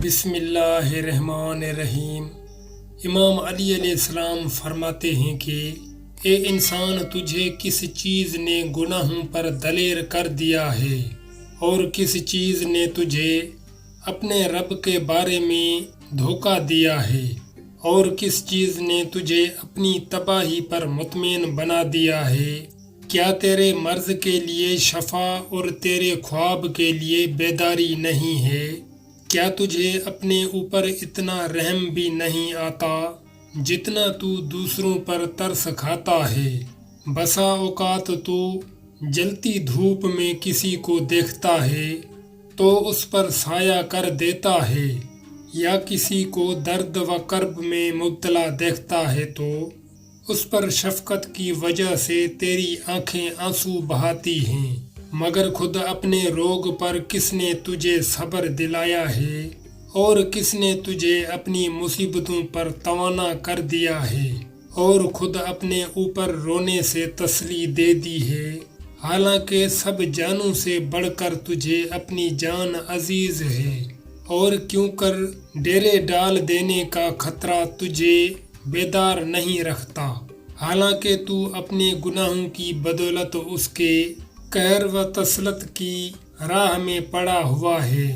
بسم اللہ الرحمن الرحیم۔ امام علی علیہ السلام فرماتے ہیں کہ اے انسان، تجھے کس چیز نے گناہوں پر دلیر کر دیا ہے اور کس چیز نے تجھے اپنے رب کے بارے میں دھوکہ دیا ہے اور کس چیز نے تجھے اپنی تباہی پر مطمئن بنا دیا ہے؟ کیا تیرے مرض کے لیے شفا اور تیرے خواب کے لیے بیداری نہیں ہے؟ کیا تجھے اپنے اوپر اتنا رحم بھی نہیں آتا جتنا تو دوسروں پر ترس کھاتا ہے؟ بسا اوقات تو جلتی دھوپ میں کسی کو دیکھتا ہے تو اس پر سایہ کر دیتا ہے، یا کسی کو درد و کرب میں مبتلا دیکھتا ہے تو اس پر شفقت کی وجہ سے تیری آنکھیں آنسو بہاتی ہیں، مگر خود اپنے روگ پر کس نے تجھے صبر دلایا ہے اور کس نے تجھے اپنی مصیبتوں پر توانا کر دیا ہے اور خود اپنے اوپر رونے سے تسلی دے دی ہے، حالانکہ سب جانوں سے بڑھ کر تجھے اپنی جان عزیز ہے، اور کیوں کر ڈیرے ڈال دینے کا خطرہ تجھے بیدار نہیں رکھتا، حالانکہ تو اپنے گناہوں کی بدولت اس کے قہر و تسلط کی راہ میں پڑا ہوا ہے۔